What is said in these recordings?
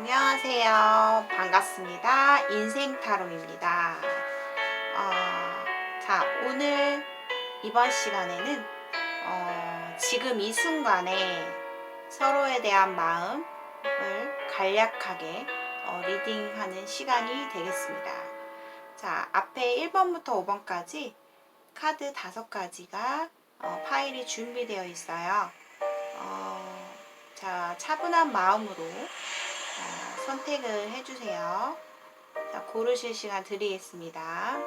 안녕하세요. 반갑습니다. 인생타로입니다. 자, 오늘 이번 시간에는 지금 이 순간에 서로에 대한 마음을 간략하게 리딩하는 시간이 되겠습니다. 자, 앞에 1번부터 5번까지 카드 5가지가 파일이 준비되어 있어요. 자, 차분한 마음으로 선택을 해주세요. 자, 고르실 시간 드리겠습니다.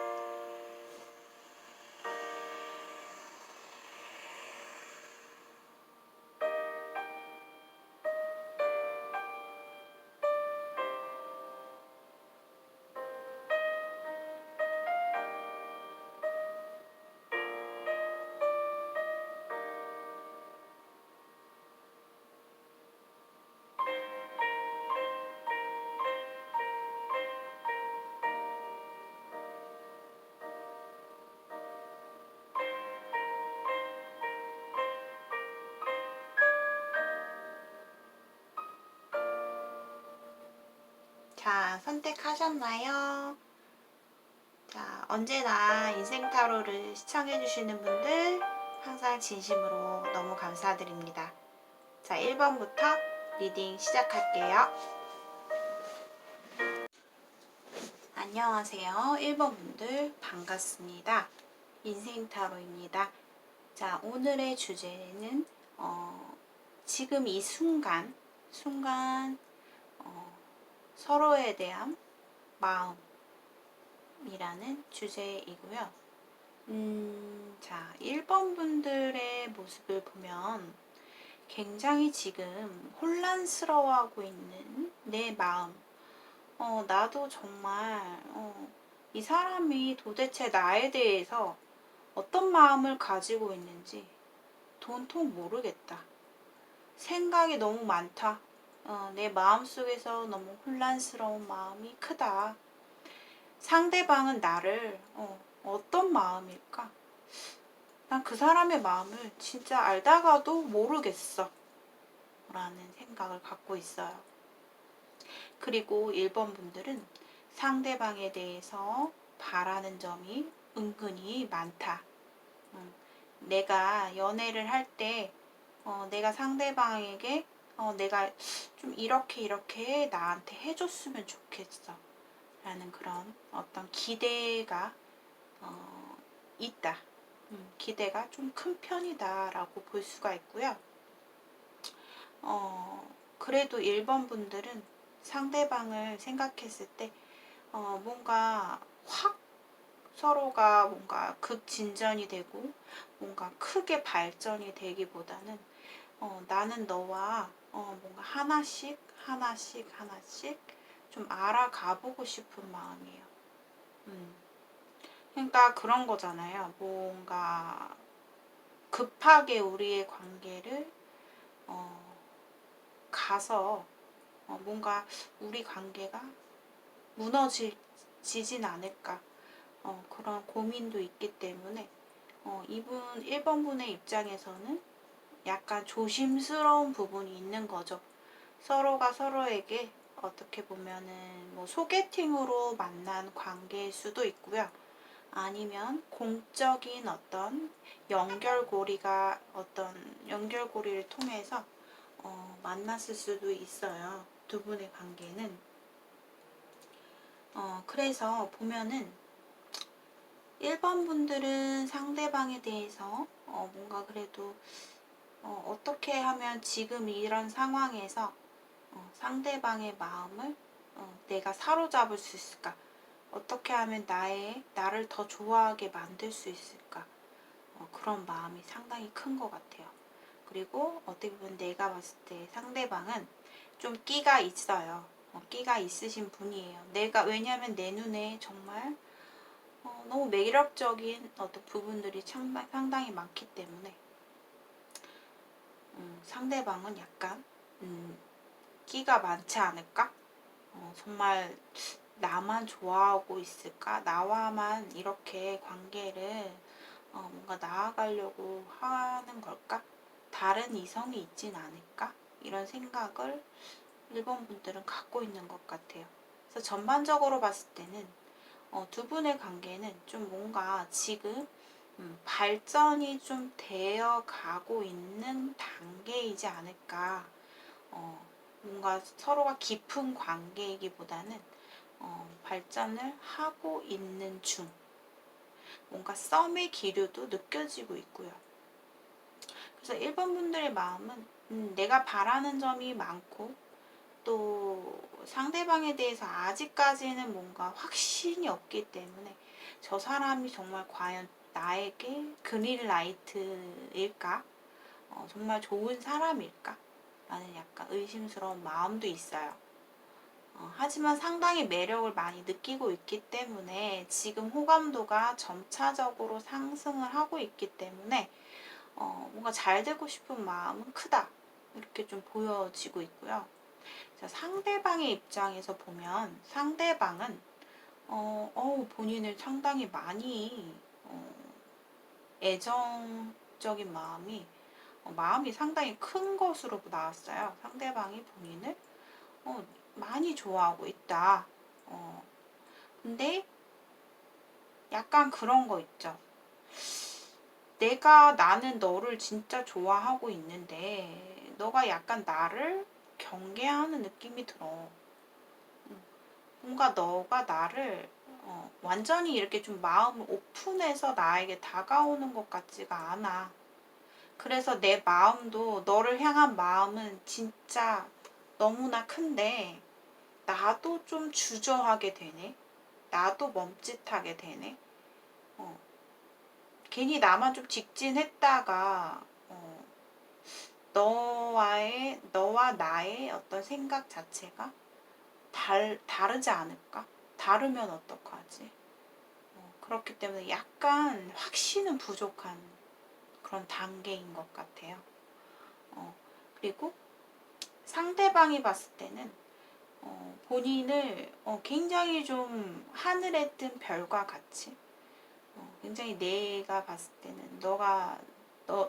자, 선택하셨나요? 자, 언제나 인생타로를 시청해주시는 분들 항상 진심으로 너무 감사드립니다. 자, 1번부터 리딩 시작할게요. 안녕하세요. 1번 분들 반갑습니다. 인생타로입니다. 자, 오늘의 주제는 지금 이 순간 서로에 대한 마음이라는 주제이고요. 자, 1번 분들의 모습을 보면 굉장히 지금 혼란스러워하고 있는 내 마음. 나도 정말 이 사람이 도대체 나에 대해서 어떤 마음을 가지고 있는지 도통 모르겠다. 생각이 너무 많다. 내 마음속에서 너무 혼란스러운 마음이 크다. 상대방은 나를 어떤 마음일까? 난 그 사람의 마음을 진짜 알다가도 모르겠어 라는 생각을 갖고 있어요. 그리고 1번 분들은 상대방에 대해서 바라는 점이 은근히 많다. 내가 연애를 할 때 내가 상대방에게 내가 좀 이렇게 나한테 해줬으면 좋겠어 라는 그런 어떤 기대가 있다. 기대가 좀 큰 편이다 라고 볼 수가 있고요. 그래도 1번 분들은 상대방을 생각했을 때 뭔가 확 서로가 뭔가 급진전이 되고 뭔가 크게 발전이 되기보다는 나는 너와 뭔가 하나씩 좀 알아가 보고 싶은 마음이에요. 그러니까 그런 거잖아요. 뭔가 급하게 우리의 관계를 가서 뭔가 우리 관계가 무너지진 않을까 그런 고민도 있기 때문에 이분 1번 분의 입장에서는 약간 조심스러운 부분이 있는 거죠. 서로가 서로에게 어떻게 보면은 뭐 소개팅으로 만난 관계일 수도 있고요. 아니면 공적인 어떤 연결고리를 통해서 만났을 수도 있어요. 두 분의 관계는. 그래서 보면은 1번 분들은 상대방에 대해서 뭔가 그래도 어떻게 하면 지금 이런 상황에서 상대방의 마음을 내가 사로잡을 수 있을까? 어떻게 하면 나를 더 좋아하게 만들 수 있을까? 그런 마음이 상당히 큰 것 같아요. 그리고 어떻게 보면 내가 봤을 때 상대방은 좀 끼가 있어요. 끼가 있으신 분이에요. 왜냐면 내 눈에 정말 너무 매력적인 어떤 부분들이 상당히 많기 때문에 상대방은 약간 끼가 많지 않을까? 정말 나만 좋아하고 있을까? 나와만 이렇게 관계를 뭔가 나아가려고 하는 걸까? 다른 이성이 있진 않을까? 이런 생각을 1번 분들은 갖고 있는 것 같아요. 그래서 전반적으로 봤을 때는 두 분의 관계는 좀 뭔가 지금 발전이 좀 되어 가고 있는 단계이지 않을까. 뭔가 서로가 깊은 관계이기보다는 발전을 하고 있는 중. 뭔가 썸의 기류도 느껴지고 있고요. 그래서 1번 분들의 마음은 내가 바라는 점이 많고 또 상대방에 대해서 아직까지는 뭔가 확신이 없기 때문에 저 사람이 정말 과연 나에게 그린라이트일까? 정말 좋은 사람일까? 라는 약간 의심스러운 마음도 있어요. 하지만 상당히 매력을 많이 느끼고 있기 때문에 지금 호감도가 점차적으로 상승을 하고 있기 때문에 뭔가 잘 되고 싶은 마음은 크다. 이렇게 좀 보여지고 있고요. 자, 상대방의 입장에서 보면 상대방은 본인을 상당히 많이 애정적인 마음이 상당히 큰 것으로 나왔어요. 상대방이 본인을 많이 좋아하고 있다. 근데 약간 그런 거 있죠. 나는 너를 진짜 좋아하고 있는데 너가 약간 나를 경계하는 느낌이 들어. 뭔가 너가 나를 완전히 이렇게 좀 마음을 오픈해서 나에게 다가오는 것 같지가 않아. 그래서 내 마음도 너를 향한 마음은 진짜 너무나 큰데 나도 좀 주저하게 되네. 나도 멈칫하게 되네. 괜히 나만 좀 직진했다가 너와 나의 어떤 생각 자체가 다르지 않을까? 다르면 어떡하지? 그렇기 때문에 약간 확신은 부족한 그런 단계인 것 같아요. 그리고 상대방이 봤을 때는 본인을 굉장히 좀 하늘에 뜬 별과 같이 굉장히 내가 봤을 때는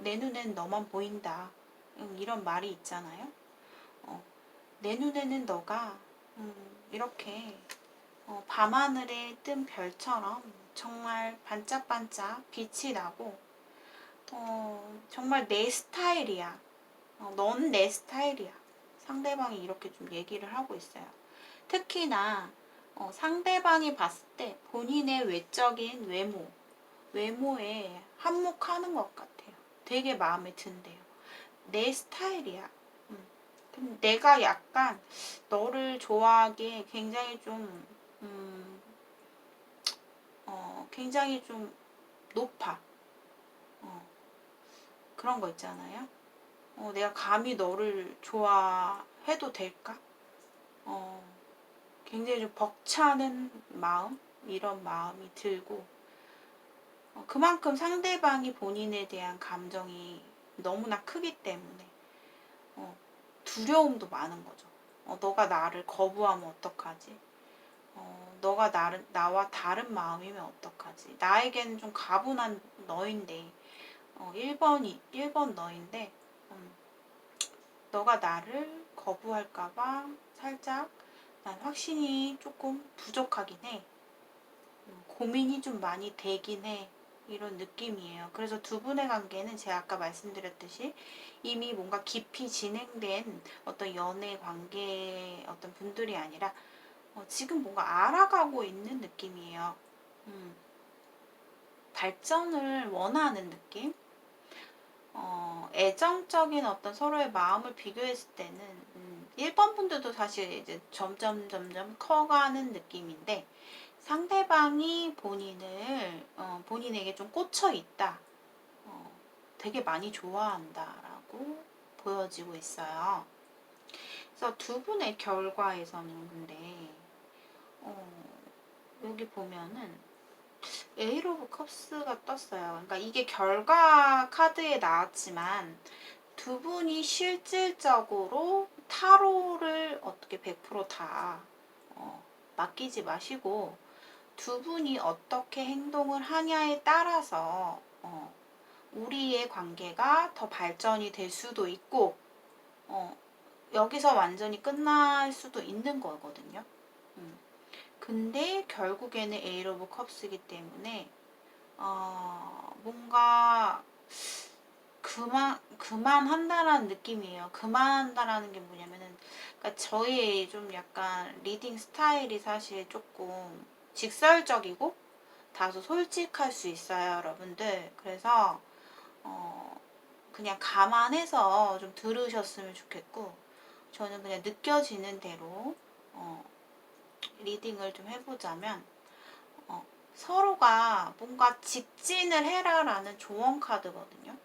내 눈엔 너만 보인다. 이런 말이 있잖아요. 내 눈에는 너가 이렇게 밤하늘에 뜬 별처럼 정말 반짝반짝 빛이 나고 정말 내 스타일이야. 넌 내 스타일이야. 상대방이 이렇게 좀 얘기를 하고 있어요. 특히나 상대방이 봤을 때 본인의 외적인 외모에 한몫하는 것 같아요. 되게 마음에 든대요. 내 스타일이야. 근데 내가 약간 너를 좋아하기에 굉장히 좀 높아. 그런 거 있잖아요. 내가 감히 너를 좋아해도 될까? 굉장히 좀 벅차는 마음? 이런 마음이 들고, 그만큼 상대방이 본인에 대한 감정이 너무나 크기 때문에, 두려움도 많은 거죠. 너가 나를 거부하면 어떡하지? 너가 나와 다른 마음이면 어떡하지? 나에게는 좀 가분한 너인데, 1번 너인데, 너가 나를 거부할까봐 살짝 난 확신이 조금 부족하긴 해. 고민이 좀 많이 되긴 해. 이런 느낌이에요. 그래서 두 분의 관계는 제가 아까 말씀드렸듯이 이미 뭔가 깊이 진행된 어떤 연애 관계 어떤 분들이 아니라 지금 뭔가 알아가고 있는 느낌이에요. 발전을 원하는 느낌? 애정적인 어떤 서로의 마음을 비교했을 때는 1번 분들도 사실 이제 점점 커가는 느낌인데 상대방이 본인에게 좀 꽂혀 있다. 되게 많이 좋아한다라고 보여지고 있어요. 그래서 두 분의 결과에서는 근데 여기 보면은 에일 오브 컵스가 떴어요. 그러니까 이게 결과 카드에 나왔지만 두 분이 실질적으로 타로를 어떻게 100%다 맡기지 마시고 두 분이 어떻게 행동을 하냐에 따라서 우리의 관계가 더 발전이 될 수도 있고 여기서 완전히 끝날 수도 있는 거거든요. 근데 결국에는 에잇 오브 컵스이기 때문에 뭔가 그만한다라는 느낌이에요. 그만한다라는 게 뭐냐면은, 그러니까 저의 좀 약간 리딩 스타일이 사실 조금 직설적이고 다소 솔직할 수 있어요, 여러분들. 그래서 그냥 감안해서 좀 들으셨으면 좋겠고, 저는 그냥 느껴지는 대로 리딩을 좀 해보자면, 서로가 뭔가 직진을 해라라는 조언 카드거든요.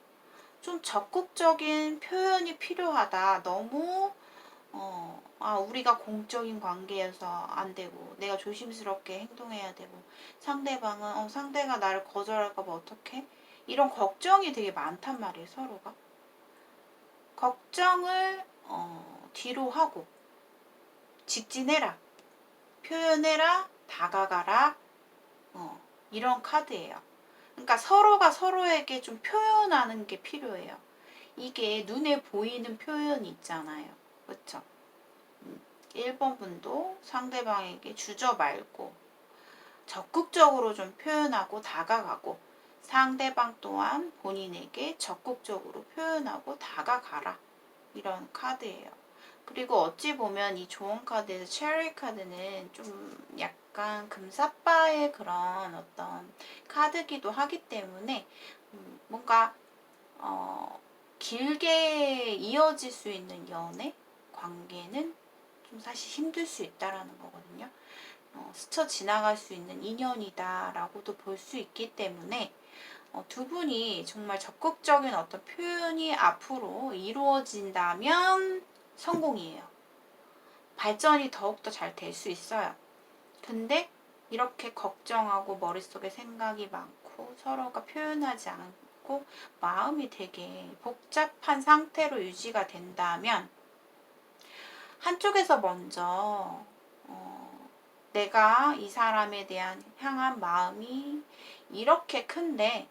좀 적극적인 표현이 필요하다. 너무 우리가 공적인 관계여서 안 되고, 내가 조심스럽게 행동해야 되고, 상대방은 상대가 나를 거절할까봐 어떡해? 이런 걱정이 되게 많단 말이에요, 서로가. 걱정을 뒤로 하고 직진해라, 표현해라, 다가가라, 이런 카드예요. 그러니까 서로가 서로에게 좀 표현하는 게 필요해요. 이게 눈에 보이는 표현이 있잖아요. 그렇죠? 1번 분도 상대방에게 주저 말고 적극적으로 좀 표현하고 다가가고, 상대방 또한 본인에게 적극적으로 표현하고 다가가라, 이런 카드예요. 그리고 어찌 보면 이 조언 카드에서 체리 카드는 좀 약간 금사빠의 그런 어떤 카드기도 하기 때문에 뭔가 길게 이어질 수 있는 연애 관계는 좀 사실 힘들 수 있다라는 거거든요. 스쳐 지나갈 수 있는 인연이다라고도 볼 수 있기 때문에 두 분이 정말 적극적인 어떤 표현이 앞으로 이루어진다면 성공이에요. 발전이 더욱더 잘 될 수 있어요. 근데 이렇게 걱정하고 머릿속에 생각이 많고 서로가 표현하지 않고 마음이 되게 복잡한 상태로 유지가 된다면, 한쪽에서 먼저 내가 이 사람에 대한 향한 마음이 이렇게 큰데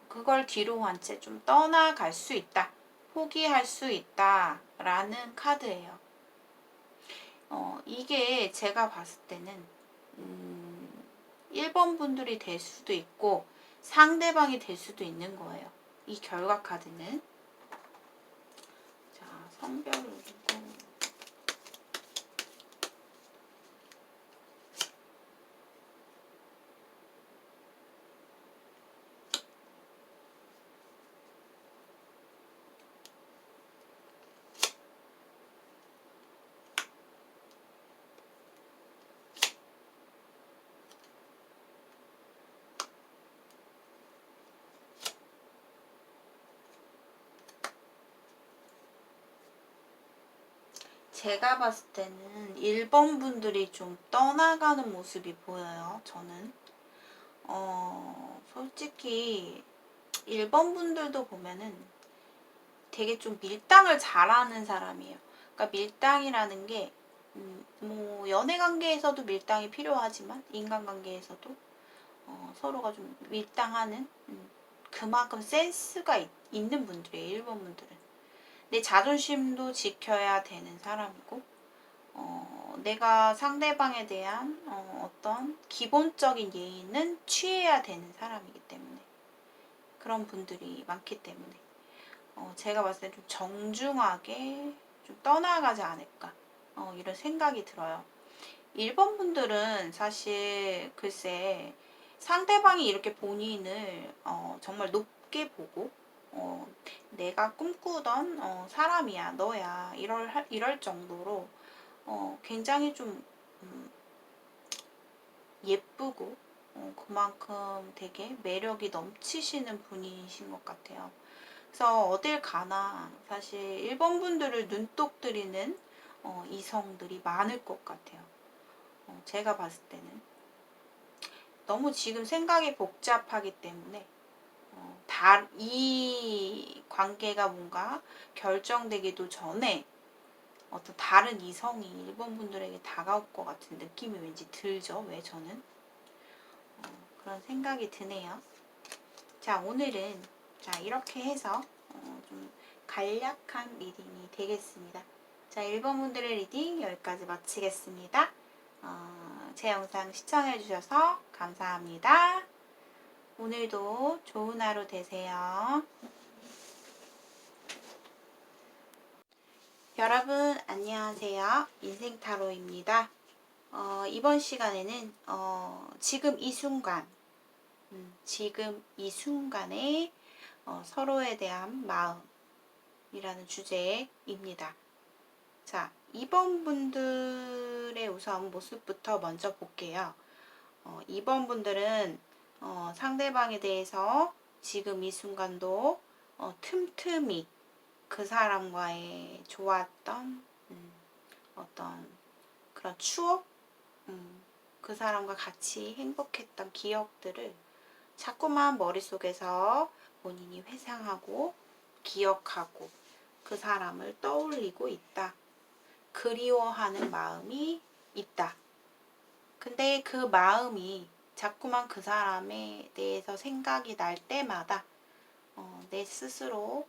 그걸 뒤로 한 채 좀 떠나갈 수 있다, 포기할 수 있다 라는 카드예요. 이게 제가 봤을 때는 1번 분들이 될 수도 있고 상대방이 될 수도 있는 거예요. 이 결과 카드는. 자, 성별을 두고 제가 봤을 때는 1번 분들이 좀 떠나가는 모습이 보여요. 저는 솔직히 1번 분들도 보면은 되게 좀 밀당을 잘하는 사람이에요. 그러니까 밀당이라는 게 뭐 연애 관계에서도 밀당이 필요하지만 인간관계에서도 서로가 좀 밀당하는, 그만큼 센스가 있는 분들이에요, 1번 분들은. 내 자존심도 지켜야 되는 사람이고, 내가 상대방에 대한 어떤 기본적인 예의는 취해야 되는 사람이기 때문에, 그런 분들이 많기 때문에 제가 봤을 때 좀 정중하게 좀 떠나가지 않을까, 이런 생각이 들어요. 1번 분들은 사실 글쎄 상대방이 이렇게 본인을 정말 높게 보고 내가 꿈꾸던 사람이야, 너야, 이럴 정도로 굉장히 좀 예쁘고 그만큼 되게 매력이 넘치시는 분이신 것 같아요. 그래서 어딜 가나 사실 1번 분들을 눈독 들이는 이성들이 많을 것 같아요. 제가 봤을 때는 너무 지금 생각이 복잡하기 때문에 이 관계가 뭔가 결정되기도 전에 어떤 다른 이성이 1번 분들에게 다가올 것 같은 느낌이 왠지 들죠. 왜 저는 그런 생각이 드네요. 자, 오늘은 이렇게 해서 좀 간략한 리딩이 되겠습니다. 자, 1번 분들의 리딩 여기까지 마치겠습니다. 제 영상 시청해주셔서 감사합니다. 오늘도 좋은 하루 되세요. 여러분 안녕하세요. 인생타로입니다. 이번 시간에는 지금 이 순간, 지금 이 순간에 서로에 대한 마음이라는 주제입니다. 자, 2번 분들의 우선 모습부터 먼저 볼게요. 2번 분들은 상대방에 대해서 지금 이 순간도 틈틈이 그 사람과의 좋았던 어떤 그런 추억, 그 사람과 같이 행복했던 기억들을 자꾸만 머릿속에서 본인이 회상하고 기억하고 그 사람을 떠올리고 있다. 그리워하는 마음이 있다. 근데 그 마음이 자꾸만 그 사람에 대해서 생각이 날 때마다 내 스스로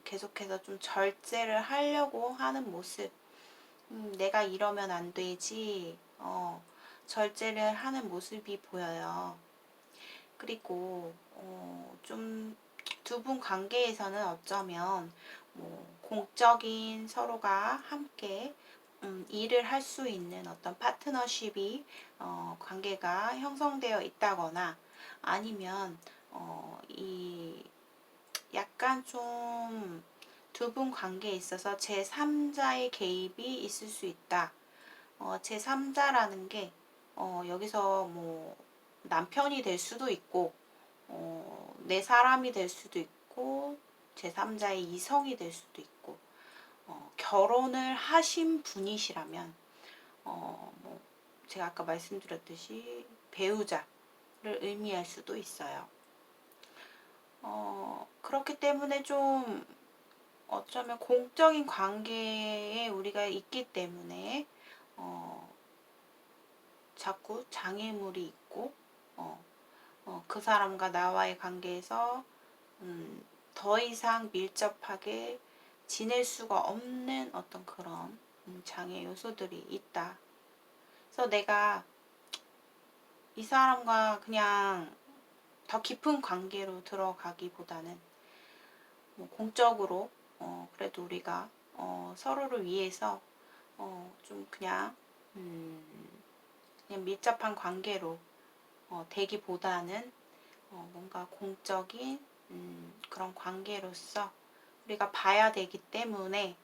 계속해서 좀 절제를 하려고 하는 모습. 내가 이러면 안 되지. 절제를 하는 모습이 보여요. 그리고 좀 두 분 관계에서는 어쩌면 뭐 공적인 서로가 함께 일을 할 수 있는 어떤 파트너십이 관계가 형성되어 있다거나 아니면 이 약간 좀 두 분 관계에 있어서 제3자의 개입이 있을 수 있다. 제3자라는 게 여기서 뭐 남편이 될 수도 있고 내 사람이 될 수도 있고 제3자의 이성이 될 수도 있고 결혼을 하신 분이시라면 뭐 제가 아까 말씀드렸듯이 배우자를 의미할 수도 있어요. 그렇기 때문에 좀 어쩌면 공적인 관계에 우리가 있기 때문에 자꾸 장애물이 있고 그 사람과 나와의 관계에서 더 이상 밀접하게 지낼 수가 없는 어떤 그런 장애 요소들이 있다. 그래서 내가 이 사람과 그냥 더 깊은 관계로 들어가기보다는 뭐 공적으로 그래도 우리가 서로를 위해서 좀 그냥 밀접한 관계로 되기보다는 뭔가 공적인 그런 관계로서 우리가 봐야 되기 때문에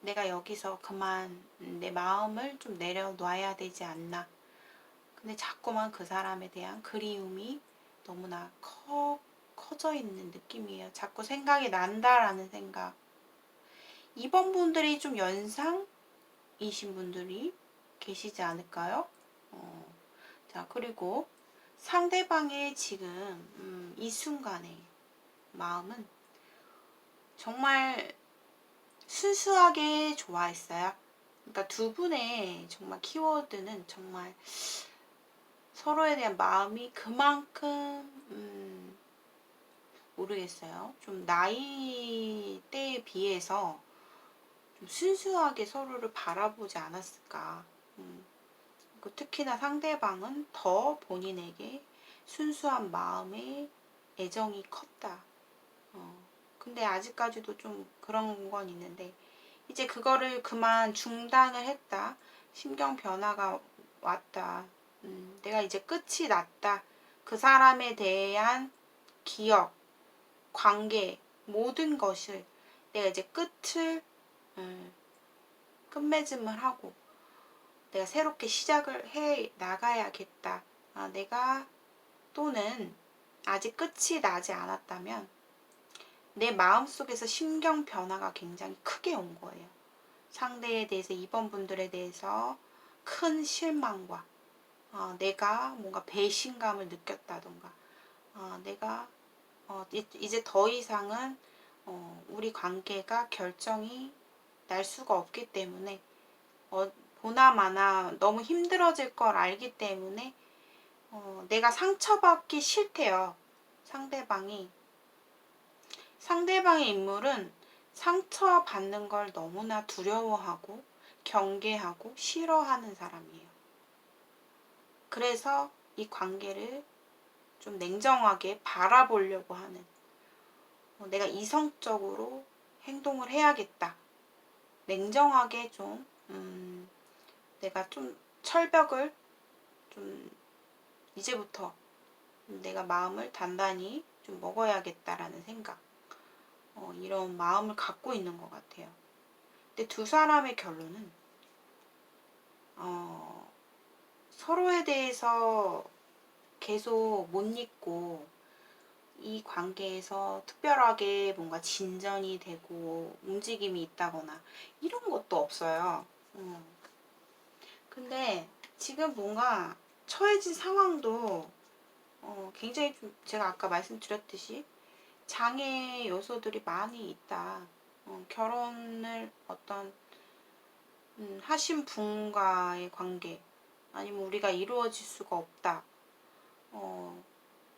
내가 여기서 그만 내 마음을 좀 내려놔야 되지 않나. 근데 자꾸만 그 사람에 대한 그리움이 너무나 커져 있는 느낌이에요. 자꾸 생각이 난다라는 생각. 2번 분들이 좀 연상이신 분들이 계시지 않을까요? 자, 그리고 상대방의 지금 이 순간의 마음은 정말 순수하게 좋아했어요. 그러니까 두 분의 정말 키워드는 정말 서로에 대한 마음이 그만큼 모르겠어요. 좀 나이대에 비해서 좀 순수하게 서로를 바라보지 않았을까. 특히나 상대방은 더 본인에게 순수한 마음의 애정이 컸다. 근데 아직까지도 좀 그런 건 있는데 이제 그거를 그만 중단을 했다. 심경 변화가 왔다. 내가 이제 끝이 났다. 그 사람에 대한 기억, 관계, 모든 것을 내가 이제 끝맺음을 하고 내가 새롭게 시작을 해 나가야겠다. 내가 또는 아직 끝이 나지 않았다면 내 마음속에서 심경 변화가 굉장히 크게 온 거예요. 상대에 대해서 2번 분들에 대해서 큰 실망과 내가 뭔가 배신감을 느꼈다던가 내가 이제 더 이상은 우리 관계가 결정이 날 수가 없기 때문에 보나마나 너무 힘들어질 걸 알기 때문에 내가 상처받기 싫대요. 상대방의 인물은 상처받는 걸 너무나 두려워하고 경계하고 싫어하는 사람이에요. 그래서 이 관계를 좀 냉정하게 바라보려고 하는, 내가 이성적으로 행동을 해야겠다. 냉정하게 좀 내가 좀 철벽을 좀 이제부터 내가 마음을 단단히 좀 먹어야겠다라는 생각, 이런 마음을 갖고 있는 것 같아요. 근데 두 사람의 결론은 서로에 대해서 계속 못 잊고 이 관계에서 특별하게 뭔가 진전이 되고 움직임이 있다거나 이런 것도 없어요. 근데 지금 뭔가 처해진 상황도 굉장히 좀 제가 아까 말씀드렸듯이 장애 요소들이 많이 있다. 결혼을 어떤 하신 분과의 관계, 아니면 우리가 이루어질 수가 없다.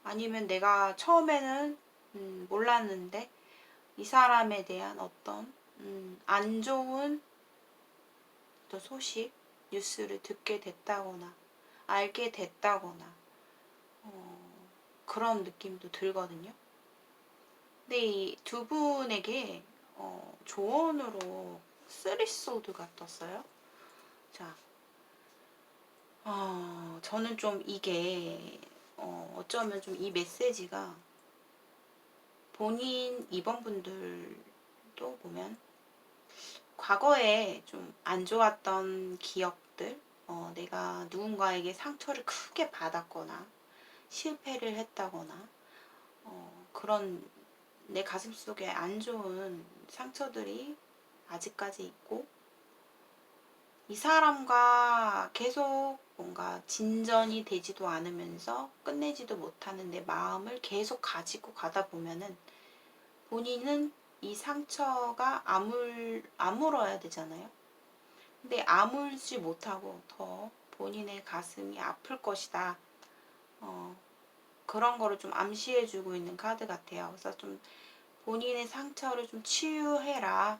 아니면 내가 처음에는 몰랐는데 이 사람에 대한 어떤 안 좋은 또 소식, 뉴스를 듣게 됐다거나 알게 됐다거나 그런 느낌도 들거든요. 근데 이 두 분에게 조언으로 쓰리소드가 떴어요. 자, 저는 좀 이게 어쩌면 좀 이 메시지가 본인 2번분들도 보면 과거에 좀 안 좋았던 기억들, 내가 누군가에게 상처를 크게 받았거나 실패를 했다거나 그런 내 가슴속에 안 좋은 상처들이 아직까지 있고, 이 사람과 계속 뭔가 진전이 되지도 않으면서 끝내지도 못하는 내 마음을 계속 가지고 가다 보면은 본인은 이 상처가 아물어야 되잖아요. 근데 아물지 못하고 더 본인의 가슴이 아플 것이다. 그런 거를 좀 암시해주고 있는 카드 같아요. 그래서 좀 본인의 상처를 좀 치유해라.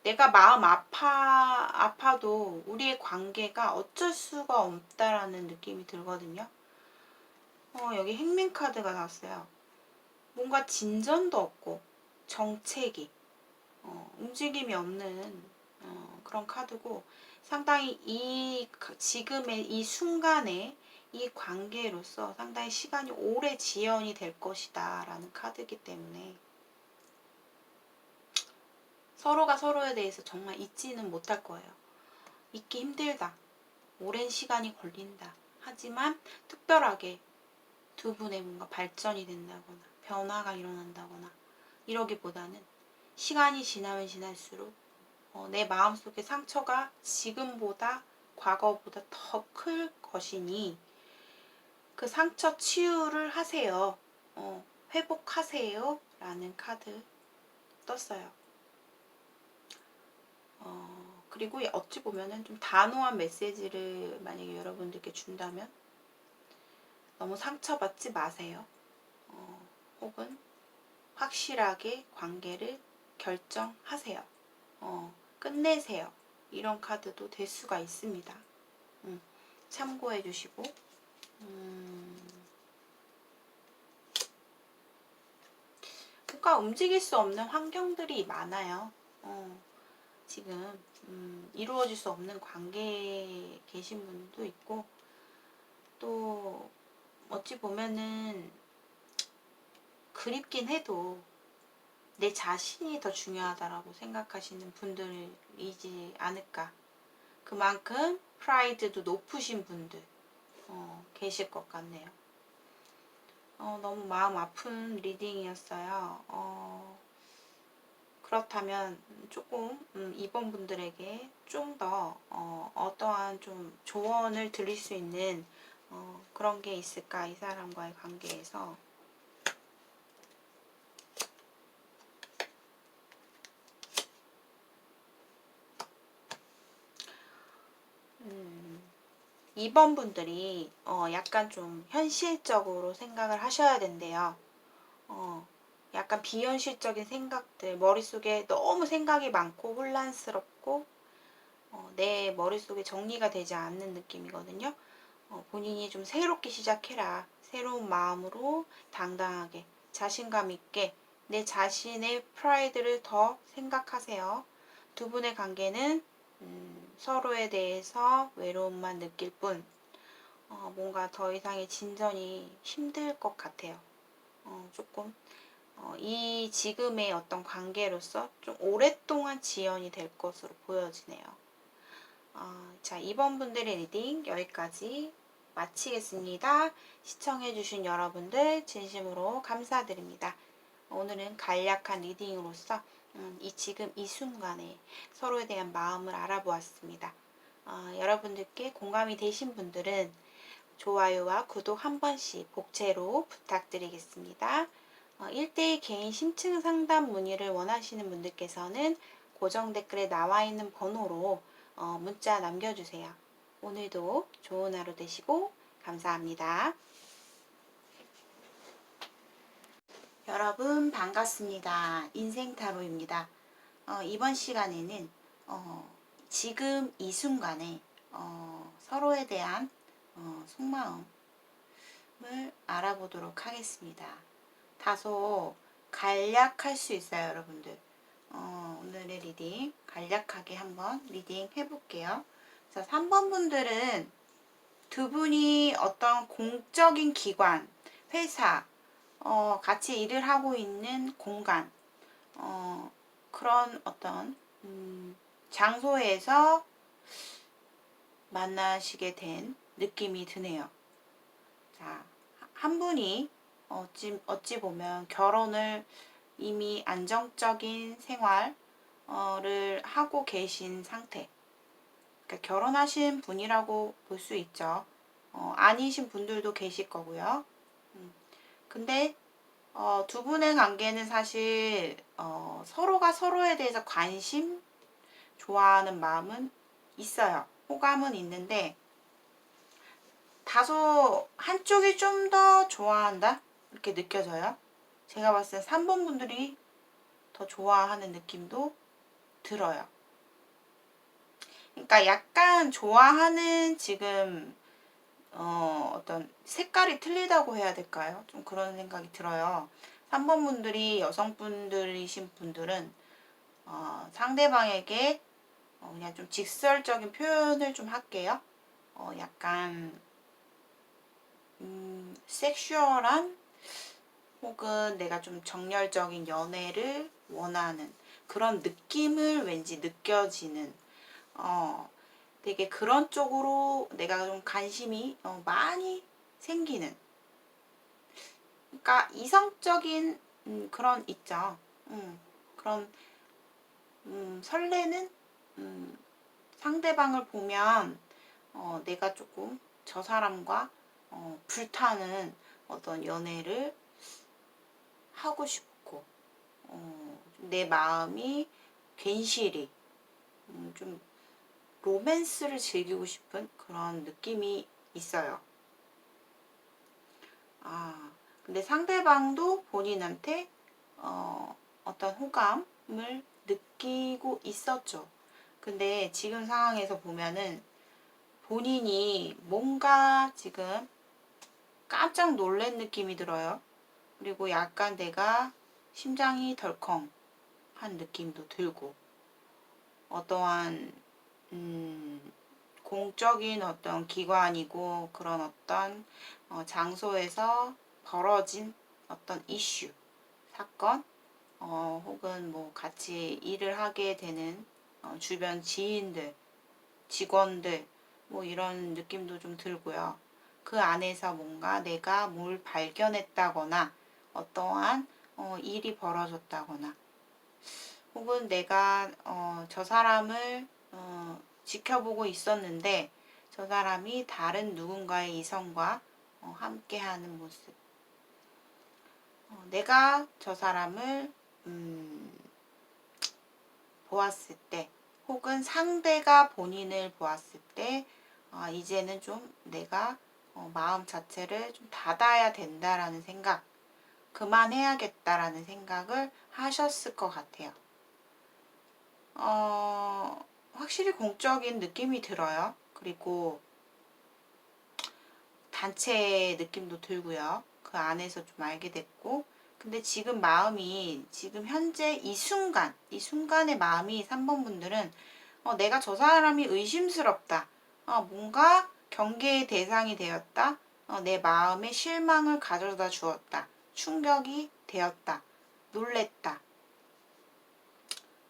내가 마음 아파도 우리의 관계가 어쩔 수가 없다라는 느낌이 들거든요. 여기 행맨 카드가 나왔어요. 뭔가 진전도 없고 정체기, 움직임이 없는 그런 카드고, 상당히 지금의 이 순간에 이 관계로서 상당히 시간이 오래 지연이 될 것이다 라는 카드이기 때문에 서로가 서로에 대해서 정말 잊지는 못할 거예요. 잊기 힘들다. 오랜 시간이 걸린다. 하지만 특별하게 두 분의 뭔가 발전이 된다거나 변화가 일어난다거나 이러기보다는 시간이 지나면 지날수록 내 마음속의 상처가 지금보다 과거보다 더 클 것이니 그 상처 치유를 하세요. 회복하세요. 라는 카드 떴어요. 그리고 어찌 보면은 좀 단호한 메시지를 만약에 여러분들께 준다면 너무 상처받지 마세요. 혹은 확실하게 관계를 결정하세요. 끝내세요. 이런 카드도 될 수가 있습니다. 참고해 주시고, 뭔가 움직일 수 없는 환경들이 많아요. 지금 이루어질 수 없는 관계에 계신 분도 있고, 또 어찌 보면은 그립긴 해도 내 자신이 더 중요하다라고 생각하시는 분들이지 않을까. 그만큼 프라이드도 높으신 분들 계실 것 같네요. 너무 마음 아픈 리딩이었어요. 그렇다면 조금 2번 분들에게 좀 더 어떠한 좀 조언을 드릴 수 있는 그런 게 있을까, 이 사람과의 관계에서. 음, 2번 분들이 약간 좀 현실적으로 생각을 하셔야 된대요. 약간 비현실적인 생각들, 머릿속에 너무 생각이 많고 혼란스럽고 내 머릿속에 정리가 되지 않는 느낌이거든요. 본인이 좀 새롭게 시작해라. 새로운 마음으로 당당하게 자신감 있게 내 자신의 프라이드를 더 생각하세요. 두 분의 관계는 서로에 대해서 외로움만 느낄 뿐 뭔가 더 이상의 진전이 힘들 것 같아요. 조금 이 지금의 어떤 관계로서 좀 오랫동안 지연이 될 것으로 보여지네요. 자, 이번 분들의 리딩 여기까지 마치겠습니다. 시청해주신 여러분들 진심으로 감사드립니다. 오늘은 간략한 리딩으로서 지금 이 순간에 서로에 대한 마음을 알아보았습니다. 여러분들께 공감이 되신 분들은 좋아요와 구독 한 번씩 복채로 부탁드리겠습니다. 1대1 개인 심층 상담 문의를 원하시는 분들께서는 고정 댓글에 나와 있는 번호로 문자 남겨주세요. 오늘도 좋은 하루 되시고 감사합니다. 여러분 반갑습니다. 인생타로입니다. 이번 시간에는 지금 이 순간에 서로에 대한 속마음을 알아보도록 하겠습니다. 다소 간략할 수 있어요, 여러분들. 오늘의 리딩 간략하게 한번 리딩 해볼게요. 자, 3번 분들은 두 분이 어떤 공적인 기관, 회사, 같이 일을 하고 있는 공간, 그런 어떤 장소에서 만나시게 된 느낌이 드네요. 자, 한 분이 어찌 보면 결혼을 이미 안정적인 생활을 하고 계신 상태. 그러니까 결혼하신 분이라고 볼 수 있죠. 아니신 분들도 계실 거고요. 근데 두 분의 관계는 사실 서로가 서로에 대해서 관심, 좋아하는 마음은 있어요. 호감은 있는데 다소 한쪽이 좀 더 좋아한다? 이렇게 느껴져요. 제가 봤을 때 3번 분들이 더 좋아하는 느낌도 들어요. 그러니까 약간 좋아하는 지금 어떤 색깔이 틀리다고 해야 될까요? 좀 그런 생각이 들어요. 3번 분들이 여성분들이신 분들은 상대방에게 그냥 좀 직설적인 표현을 좀 할게요. 약간 섹슈얼한 혹은 내가 좀 정열적인 연애를 원하는 그런 느낌을 왠지 느껴지는 되게 그런 쪽으로 내가 좀 관심이 많이 생기는, 그러니까 이성적인 그런 있죠. 그런 설레는 상대방을 보면 내가 조금 저 사람과 불타는 어떤 연애를 하고 싶고 내 마음이 괜시리 좀 로맨스를 즐기고 싶은 그런 느낌이 있어요. 근데 상대방도 본인한테 어떤 호감을 느끼고 있었죠. 근데 지금 상황에서 보면은 본인이 뭔가 지금 깜짝 놀란 느낌이 들어요. 그리고 약간 내가 심장이 덜컹한 느낌도 들고 어떠한 공적인 어떤 기관이고 그런 어떤 장소에서 벌어진 어떤 이슈, 사건, 혹은 뭐 같이 일을 하게 되는 주변 지인들, 직원들, 뭐 이런 느낌도 좀 들고요. 그 안에서 뭔가 내가 뭘 발견했다거나 어떠한 일이 벌어졌다거나 혹은 내가 저 사람을 지켜보고 있었는데 저 사람이 다른 누군가의 이성과 함께하는 모습. 내가 저 사람을 보았을 때 혹은 상대가 본인을 보았을 때 이제는 좀 내가 마음 자체를 좀 닫아야 된다라는 생각, 그만해야겠다라는 생각을 하셨을 것 같아요. 확실히 공적인 느낌이 들어요. 그리고 단체 느낌도 들고요. 그 안에서 좀 알게 됐고, 근데 지금 마음이, 지금 현재 이 순간의 마음이 3번 분들은 내가 저 사람이 의심스럽다. 뭔가 경계의 대상이 되었다. 내 마음에 실망을 가져다 주었다. 충격이 되었다. 놀랬다.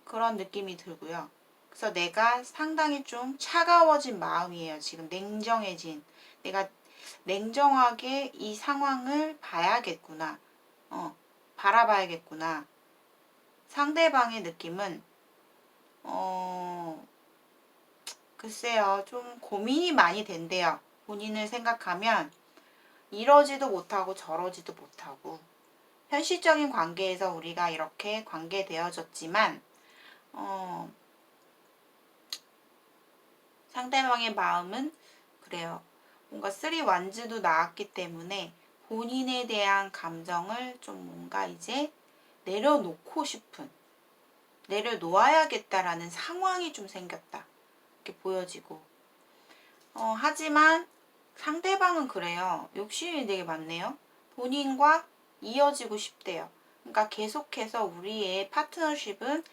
그런 느낌이 들고요. 그래서 내가 상당히 좀 차가워진 마음이에요. 지금 냉정해진. 내가 냉정하게 이 상황을 봐야겠구나. 바라봐야겠구나. 상대방의 느낌은, 글쎄요, 좀 고민이 많이 된대요. 본인을 생각하면 이러지도 못하고 저러지도 못하고. 현실적인 관계에서 우리가 이렇게 관계되어졌지만, 상대방의 마음은 그래요. 뭔가 쓰리 완즈도 나왔기 때문에 본인에 대한 감정을 좀 뭔가 이제 내려놓고 싶은, 내려놓아야겠다라는 상황이 좀 생겼다. 이렇게 보여지고. 하지만 상대방은 그래요. 욕심이 되게 많네요. 본인과 이어지고 싶대요. 그러니까 계속해서 우리의 파트너십은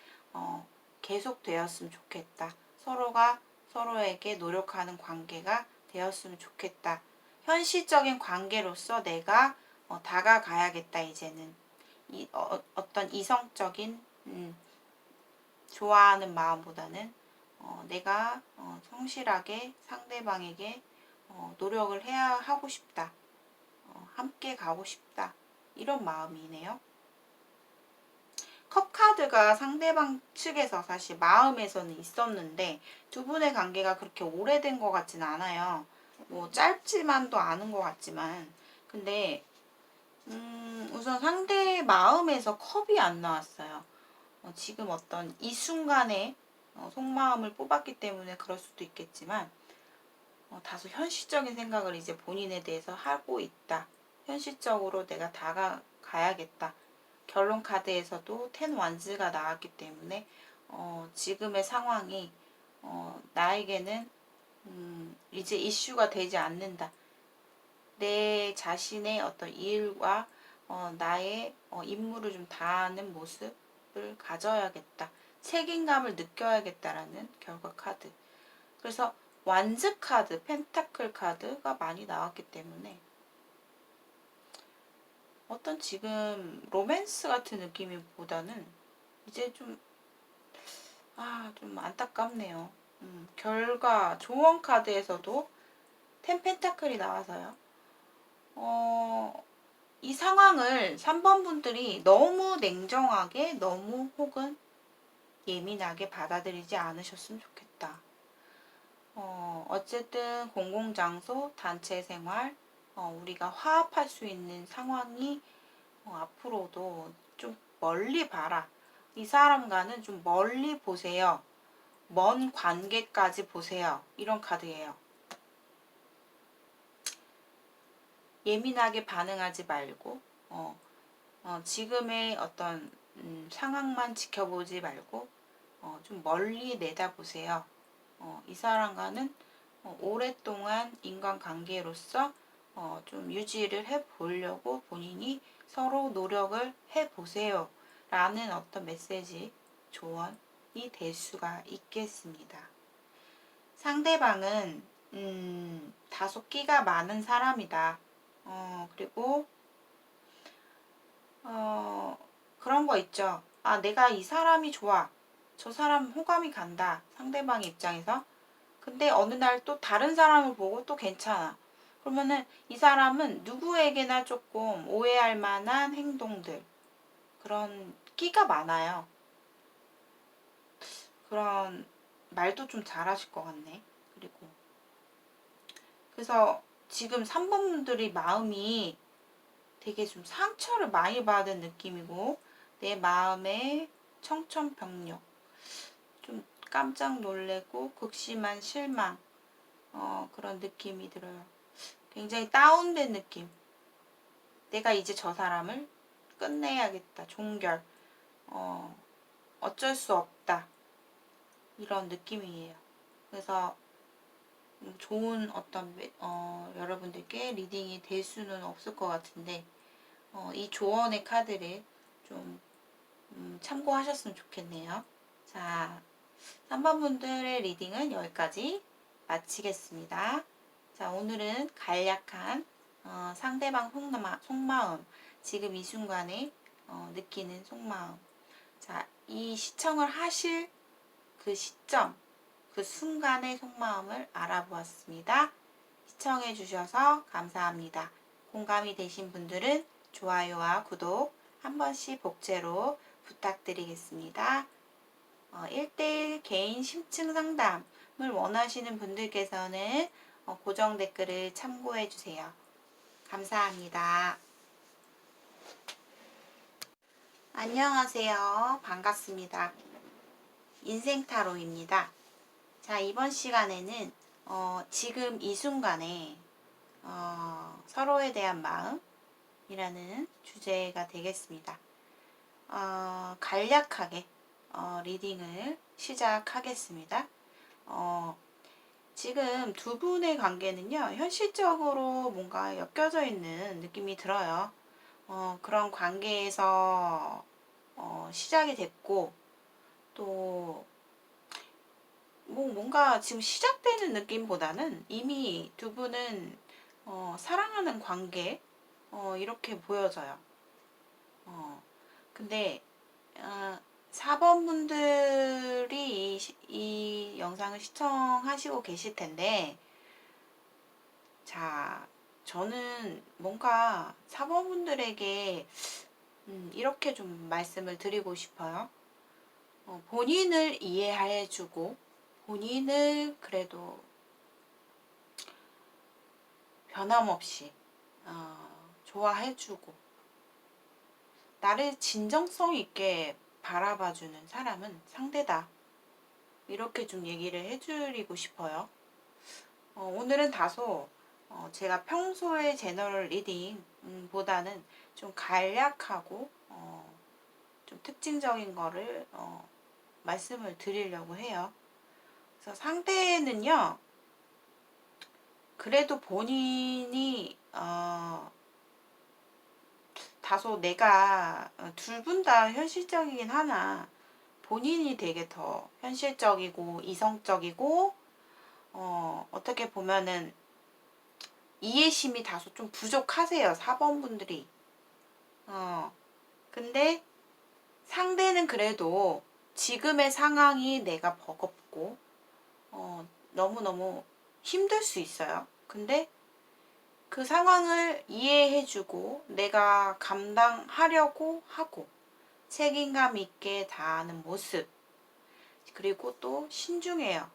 계속되었으면 좋겠다. 서로가 서로에게 노력하는 관계가 되었으면 좋겠다. 현실적인 관계로서 내가 다가가야겠다. 이제는 어떤 이성적인 좋아하는 마음보다는 내가 성실하게 상대방에게 노력을 해야 하고 싶다. 함께 가고 싶다. 이런 마음이네요. 컵 카드가 상대방 측에서 사실 마음에서는 있었는데 두 분의 관계가 그렇게 오래된 것 같진 않아요. 뭐 짧지만도 않은 것 같지만 근데 우선 상대의 마음에서 컵이 안 나왔어요. 지금 어떤 이 순간에 속마음을 뽑았기 때문에 그럴 수도 있겠지만 다소 현실적인 생각을 이제 본인에 대해서 하고 있다. 현실적으로 내가 다가가야겠다. 결론 카드에서도 텐 완즈가 나왔기 때문에 지금의 상황이 나에게는 이제 이슈가 되지 않는다. 내 자신의 어떤 일과 나의 임무를 좀 다하는 모습을 가져야겠다. 책임감을 느껴야겠다라는 결과 카드. 그래서 완즈 카드, 펜타클 카드가 많이 나왔기 때문에 어떤 지금 로맨스 같은 느낌보다는 이제 좀 안타깝네요. 결과 조언 카드에서도 텐 펜타클이 나와서요. 이 상황을 3번 분들이 너무 냉정하게 너무 혹은 예민하게 받아들이지 않으셨으면 좋겠다. 어쨌든 공공장소, 단체 생활, 우리가 화합할 수 있는 상황이 앞으로도 좀 멀리 봐라. 이 사람과는 좀 멀리 보세요. 먼 관계까지 보세요. 이런 카드예요. 예민하게 반응하지 말고 지금의 어떤 상황만 지켜보지 말고 좀 멀리 내다보세요. 이 사람과는 오랫동안 인간관계로서 좀 유지를 해보려고 본인이 서로 노력을 해보세요. 라는 어떤 메시지, 조언이 될 수가 있겠습니다. 상대방은 다소 끼가 많은 사람이다. 그리고 그런 거 있죠. 내가 이 사람이 좋아. 저 사람 호감이 간다. 상대방 입장에서. 근데 어느 날 또 다른 사람을 보고 또 괜찮아. 그러면은 이 사람은 누구에게나 조금 오해할 만한 행동들, 그런 끼가 많아요. 그런 말도 좀 잘하실 것 같네. 그리고 그래서 지금 3번 분들이 마음이 되게 좀 상처를 많이 받은 느낌이고 내 마음에 청천벽력, 좀 깜짝 놀래고 극심한 실망, 그런 느낌이 들어요. 굉장히 다운된 느낌. 내가 이제 저 사람을 끝내야겠다. 종결. 어쩔 수 없다. 이런 느낌이에요. 그래서 좋은 어떤 여러분들께 리딩이 될 수는 없을 것 같은데 이 조언의 카드를 좀 참고하셨으면 좋겠네요. 자, 3번 분들의 리딩은 여기까지 마치겠습니다. 자, 오늘은 간략한 상대방 속마음, 지금 이 순간에 느끼는 속마음. 자, 이 시청을 하실 그 시점, 그 순간의 속마음을 알아보았습니다. 시청해 주셔서 감사합니다. 공감이 되신 분들은 좋아요와 구독 한 번씩 복제로 부탁드리겠습니다. 1대1 개인 심층 상담을 원하시는 분들께서는 고정 댓글을 참고해 주세요. 감사합니다. 안녕하세요. 반갑습니다. 인생타로입니다. 자, 이번 시간에는 지금 이 순간에 서로에 대한 마음이라는 주제가 되겠습니다. 간략하게 리딩을 시작하겠습니다. 지금 두 분의 관계는요, 현실적으로 뭔가 엮여져 있는 느낌이 들어요. 그런 관계에서 시작이 됐고, 또 뭔가 지금 시작되는 느낌보다는 이미 두 분은 사랑하는 관계 이렇게 보여져요. 근데 4번 분들이 이 영상을 시청하시고 계실 텐데, 자, 저는 뭔가 4번 분들에게 이렇게 좀 말씀을 드리고 싶어요. 본인을 이해해주고 본인을 그래도 변함없이 좋아해주고 나를 진정성 있게 바라봐주는 사람은 상대다. 이렇게 좀 얘기를 해드리고 싶어요. 오늘은 다소 제가 평소의 제너럴 리딩 보다는 좀 간략하고 좀 특징적인 거를 말씀을 드리려고 해요. 그래서 상대는요, 그래도 본인이 다소 내가 둘 분 다 현실적이긴 하나 본인이 되게 더 현실적이고 이성적이고 어떻게 보면은 이해심이 다소 좀 부족하세요. 4번 분들이. 근데 상대는 그래도 지금의 상황이 내가 버겁고 너무너무 힘들 수 있어요. 근데 그 상황을 이해해주고 내가 감당하려고 하고 책임감 있게 다하는 모습, 그리고 또 신중해요.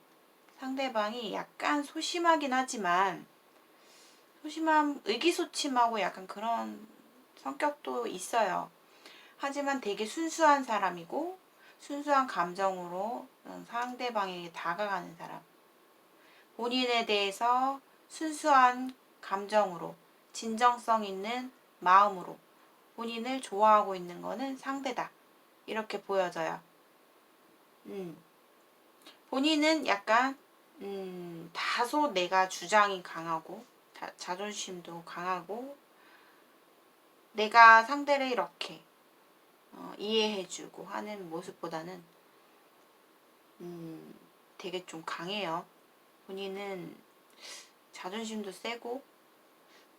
상대방이 약간 소심하긴 하지만 의기소침하고 약간 그런 성격도 있어요. 하지만 되게 순수한 사람이고 순수한 감정으로 상대방에게 다가가는 사람. 본인에 대해서 순수한 감정으로 진정성 있는 마음으로 본인을 좋아하고 있는 거는 상대다. 이렇게 보여져요. 본인은 약간 다소 내가 주장이 강하고 자존심도 강하고 내가 상대를 이렇게 이해해주고 하는 모습보다는 되게 좀 강해요. 본인은 자존심도 세고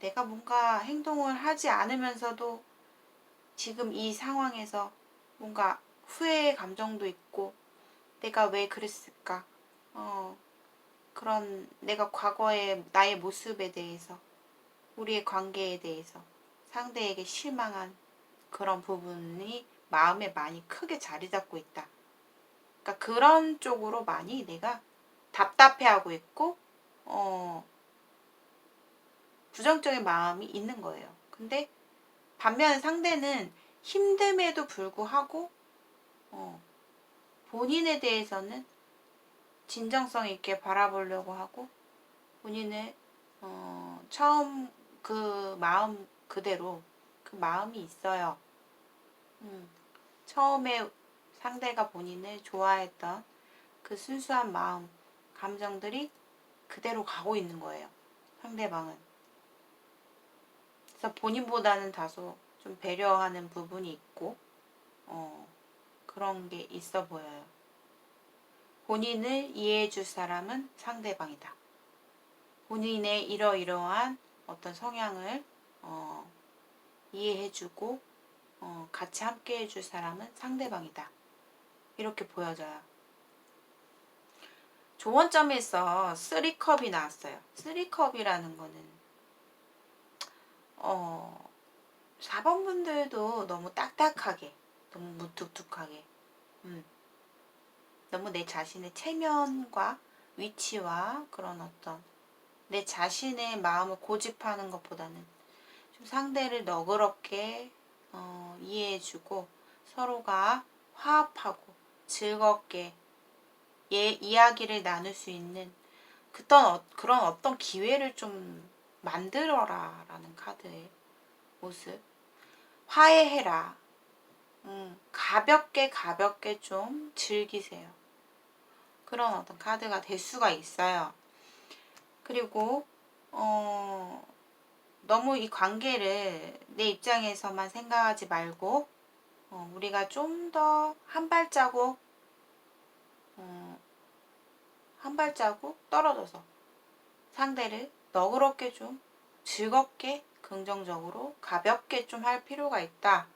내가 뭔가 행동을 하지 않으면서도 지금 이 상황에서 뭔가 후회의 감정도 있고 내가 왜 그랬을까? 그런 내가 과거의 나의 모습에 대해서 우리의 관계에 대해서 상대에게 실망한 그런 부분이 마음에 많이 크게 자리 잡고 있다. 그러니까 그런 쪽으로 많이 내가 답답해하고 있고 부정적인 마음이 있는 거예요. 근데 반면 상대는 힘듦에도 불구하고 본인에 대해서는 진정성 있게 바라보려고 하고 본인을 처음 그 마음 그대로 그 마음이 있어요. 처음에 상대가 본인을 좋아했던 그 순수한 마음, 감정들이 그대로 가고 있는 거예요. 상대방은. 그래서 본인보다는 다소 좀 배려하는 부분이 있고, 그런 게 있어 보여요. 본인을 이해해 줄 사람은 상대방이다. 본인의 이러이러한 어떤 성향을 이해해 주고 같이 함께 해줄 사람은 상대방이다. 이렇게 보여져요. 조언점에서 3컵이 나왔어요. 3컵이라는 거는 4번 분들도 너무 딱딱하게, 너무 무뚝뚝하게, 너무 내 자신의 체면과 위치와 그런 어떤 내 자신의 마음을 고집하는 것보다는 좀 상대를 너그럽게 이해해주고 서로가 화합하고 즐겁게 이야기를 나눌 수 있는 그런 어떤 기회를 좀 만들어라 라는 카드의 모습. 화해해라. 가볍게 좀 즐기세요. 그런 어떤 카드가 될 수가 있어요. 그리고 너무 이 관계를 내 입장에서만 생각하지 말고 우리가 좀 더 한 발자국 떨어져서 상대를 너그럽게 좀 즐겁게 긍정적으로 가볍게 좀 할 필요가 있다.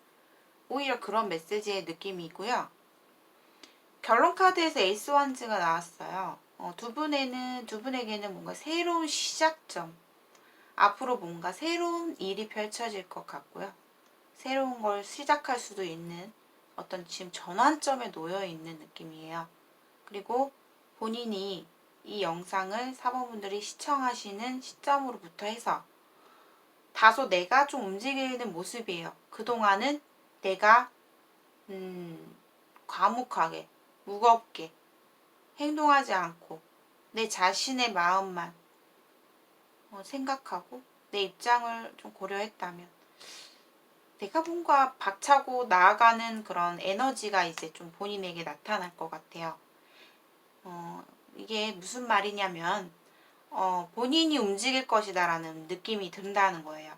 오히려 그런 메시지의 느낌이고요. 결론 카드에서 에이스 원즈가 나왔어요. 두 분에게는 뭔가 새로운 시작점, 앞으로 뭔가 새로운 일이 펼쳐질 것 같고요. 새로운 걸 시작할 수도 있는 어떤 지금 전환점에 놓여 있는 느낌이에요. 그리고 본인이 이 영상을 사모분들이 시청하시는 시점으로부터 해서 다소 내가 좀 움직이는 모습이에요. 그동안은 내가 과묵하게, 무겁게 행동하지 않고 내 자신의 마음만 생각하고 내 입장을 좀 고려했다면 내가 뭔가 박차고 나아가는 그런 에너지가 이제 좀 본인에게 나타날 것 같아요. 이게 무슨 말이냐면 본인이 움직일 것이다 라는 느낌이 든다는 거예요.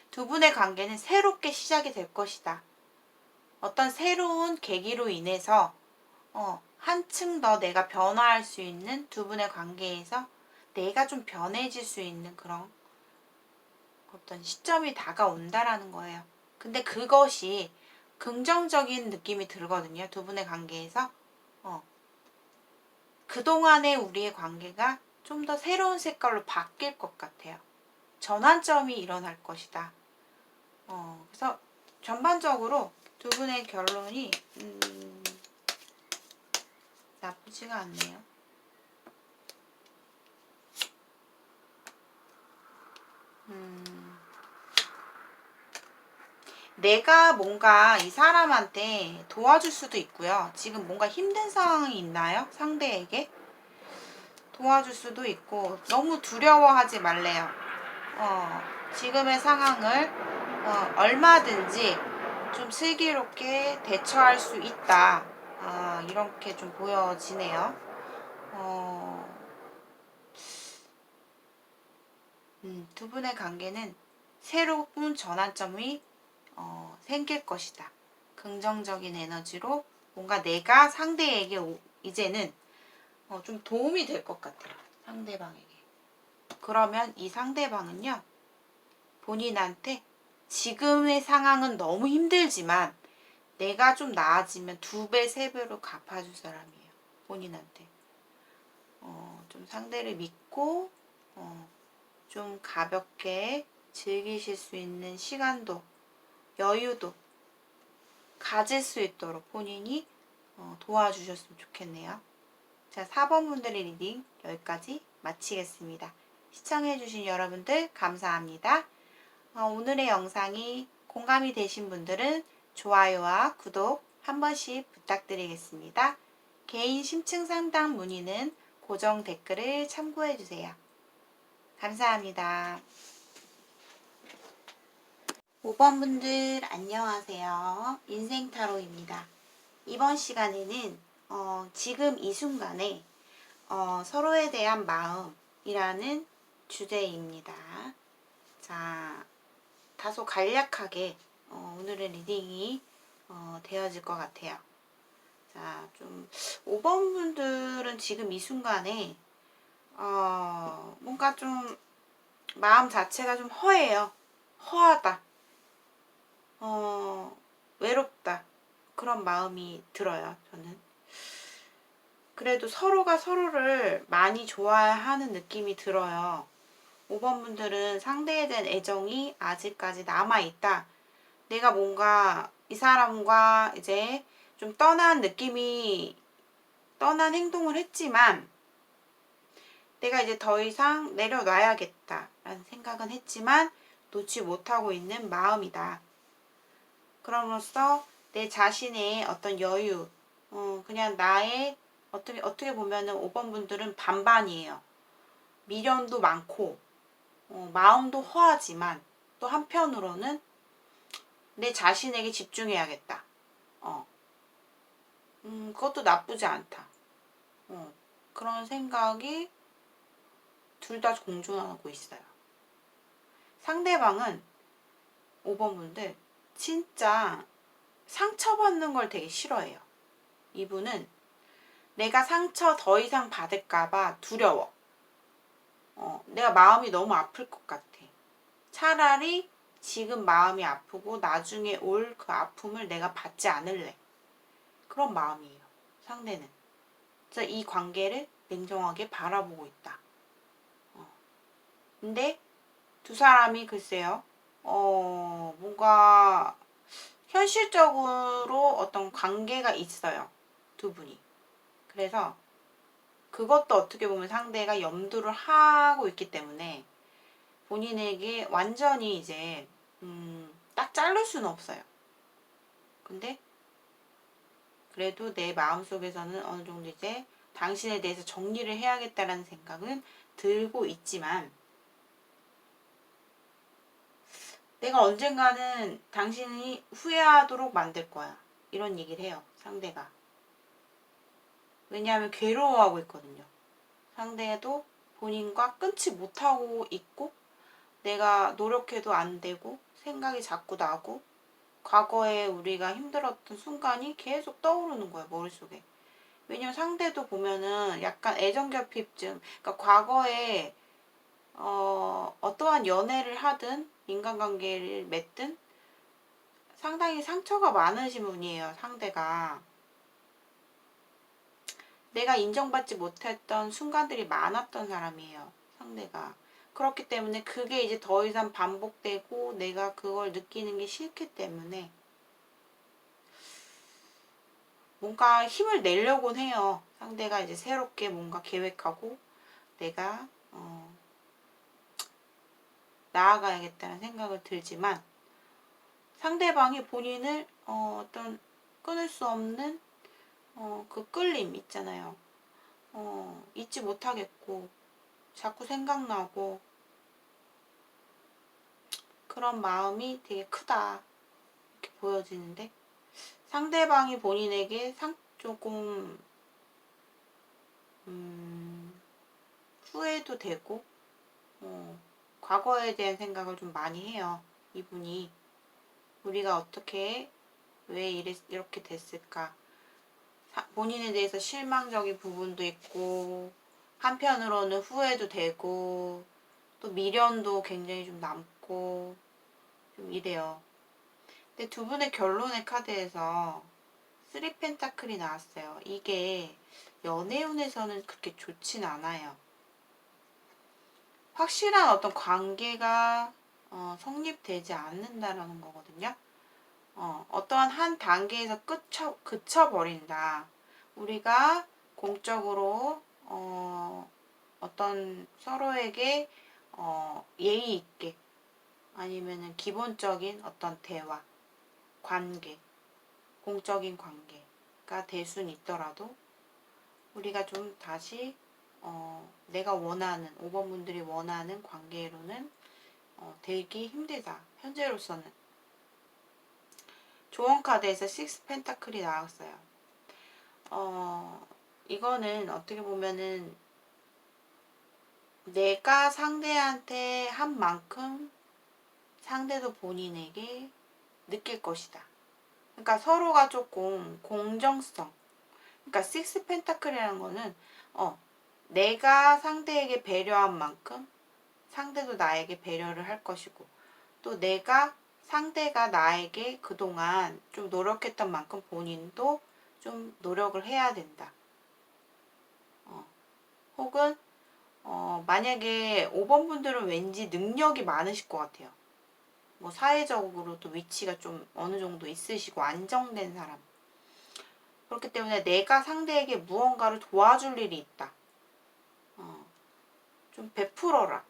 두 분의 관계는 새롭게 시작이 될 것이다. 어떤 새로운 계기로 인해서 한층 더 내가 변화할 수 있는 두 분의 관계에서 내가 좀 변해질 수 있는 그런 어떤 시점이 다가온다라는 거예요. 근데 그것이 긍정적인 느낌이 들거든요. 두 분의 관계에서. 그동안의 우리의 관계가 좀 더 새로운 색깔로 바뀔 것 같아요. 전환점이 일어날 것이다. 그래서 전반적으로 두 분의 결론이 나쁘지가 않네요. 내가 뭔가 이 사람한테 도와줄 수도 있고요. 지금 뭔가 힘든 상황이 있나요? 상대에게? 도와줄 수도 있고 너무 두려워하지 말래요. 지금의 상황을 얼마든지 좀 슬기롭게 대처할 수 있다. 이렇게 좀 보여지네요. 두 분의 관계는 새로운 전환점이 생길 것이다. 긍정적인 에너지로 뭔가 내가 상대에게 이제는 좀 도움이 될 것 같아요. 상대방에게. 그러면 이 상대방은요. 본인한테 지금의 상황은 너무 힘들지만 내가 좀 나아지면 2배, 3배로 갚아줄 사람이에요. 본인한테. 좀 상대를 믿고 좀 가볍게 즐기실 수 있는 시간도 여유도 가질 수 있도록 본인이 도와주셨으면 좋겠네요. 자, 4번 분들의 리딩 여기까지 마치겠습니다. 시청해주신 여러분들 감사합니다. 오늘의 영상이 공감이 되신 분들은 좋아요와 구독 한 번씩 부탁드리겠습니다. 개인 심층 상담 문의는 고정 댓글을 참고해주세요. 감사합니다. 5번 분들 안녕하세요. 인생타로입니다. 이번 시간에는 지금 이 순간에 서로에 대한 마음이라는 주제입니다. 자, 다소 간략하게 오늘의 리딩이 되어질 것 같아요. 자, 좀 5번 분들은 지금 이 순간에 뭔가 좀 마음 자체가 좀 허해요. 허하다. 외롭다. 그런 마음이 들어요, 저는. 그래도 서로가 서로를 많이 좋아하는 느낌이 들어요. 5번 분들은 상대에 대한 애정이 아직까지 남아있다. 내가 뭔가 이 사람과 이제 좀 떠난 느낌이, 떠난 행동을 했지만, 내가 이제 더 이상 내려놔야겠다. 라는 생각은 했지만, 놓지 못하고 있는 마음이다. 그럼으로써 내 자신의 어떤 여유, 그냥 나의 어떻게 보면은 5번 분들은 반반이에요. 미련도 많고, 마음도 허하지만, 또 한편으로는 내 자신에게 집중해야겠다. 그것도 나쁘지 않다. 그런 생각이 둘 다 공존하고 있어요. 상대방은 5번 분들 진짜 상처받는 걸 되게 싫어해요. 이분은 내가 상처 더 이상 받을까봐 두려워. 내가 마음이 너무 아플 것 같아. 차라리 지금 마음이 아프고 나중에 올 그 아픔을 내가 받지 않을래. 그런 마음이에요. 상대는. 그래서 이 관계를 냉정하게 바라보고 있다. 근데 두 사람이 글쎄요. 뭔가 현실적으로 어떤 관계가 있어요. 두 분이. 그래서 그것도 어떻게 보면 상대가 염두를 하고 있기 때문에 본인에게 완전히 이제 딱 자를 수는 없어요. 근데 그래도 내 마음속에서는 어느 정도 이제 당신에 대해서 정리를 해야겠다라는 생각은 들고 있지만 내가 언젠가는 당신이 후회하도록 만들 거야. 이런 얘기를 해요. 상대가. 왜냐하면 괴로워하고 있거든요. 상대도 본인과 끊지 못하고 있고 내가 노력해도 안 되고 생각이 자꾸 나고 과거에 우리가 힘들었던 순간이 계속 떠오르는 거예요. 머릿속에. 왜냐면 상대도 보면은 약간 애정결핍증, 그러니까 과거에 어떠한 연애를 하든 인간관계를 맺든 상당히 상처가 많으신 분이에요. 상대가. 내가 인정받지 못했던 순간들이 많았던 사람이에요. 상대가. 그렇기 때문에 그게 이제 더 이상 반복되고 내가 그걸 느끼는 게 싫기 때문에 뭔가 힘을 내려곤 해요. 상대가 이제 새롭게 뭔가 계획하고 내가 나아가야겠다는 생각을 들지만 상대방이 본인을 어떤 끊을 수 없는 그 끌림 있잖아요. 잊지 못하겠고 자꾸 생각나고 그런 마음이 되게 크다 이렇게 보여지는데 상대방이 본인에게 조금 후회도 되고 과거에 대한 생각을 좀 많이 해요. 이분이 우리가 어떻게 왜 이렇게 됐을까 본인에 대해서 실망적인 부분도 있고 한편으로는 후회도 되고 또 미련도 굉장히 좀 남고 좀 이래요. 근데 두 분의 결론의 카드에서 3 펜타클이 나왔어요. 이게 연애운에서는 그렇게 좋진 않아요. 확실한 어떤 관계가 성립되지 않는다라는 거거든요. 어떠한 한 단계에서 그쳐버린다. 우리가 공적으로 어떤 서로에게 예의 있게 아니면은 기본적인 어떤 대화, 관계, 공적인 관계가 될 수는 있더라도 우리가 좀 다시 내가 원하는 5번 분들이 원하는 관계로는 되기 힘들다. 현재로서는. 조언 카드에서 6 펜타클이 나왔어요. 이거는 어떻게 보면은 내가 상대한테 한 만큼 상대도 본인에게 느낄 것이다. 그러니까 서로가 조금 공정성. 그러니까 6 펜타클이라는 거는 내가 상대에게 배려한 만큼 상대도 나에게 배려를 할 것이고, 또 내가 상대가 나에게 그동안 좀 노력했던 만큼 본인도 좀 노력을 해야 된다. 혹은 만약에 5번 분들은 왠지 능력이 많으실 것 같아요. 뭐 사회적으로도 위치가 좀 어느 정도 있으시고 안정된 사람. 그렇기 때문에 내가 상대에게 무언가를 도와줄 일이 있다. 좀 베풀어라.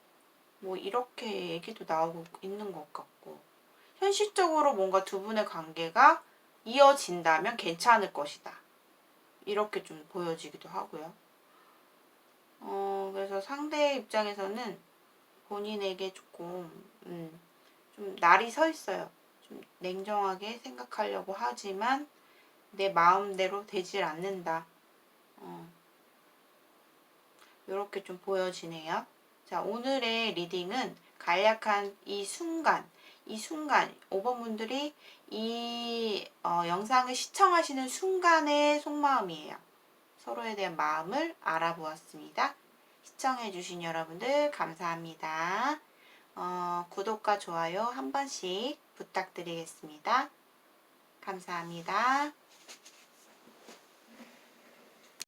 뭐 이렇게 얘기도 나오고 있는 것 같고, 현실적으로 뭔가 두 분의 관계가 이어진다면 괜찮을 것이다. 이렇게 좀 보여지기도 하고요. 그래서 상대 입장에서는 본인에게 조금 좀 날이 서 있어요. 좀 냉정하게 생각하려고 하지만 내 마음대로 되질 않는다. 이렇게 좀 보여지네요. 자, 오늘의 리딩은 간략한 이 순간 5번 분들이 이 영상을 시청하시는 순간의 속마음이에요. 서로에 대한 마음을 알아보았습니다. 시청해주신 여러분들 감사합니다. 구독과 좋아요 한 번씩 부탁드리겠습니다. 감사합니다.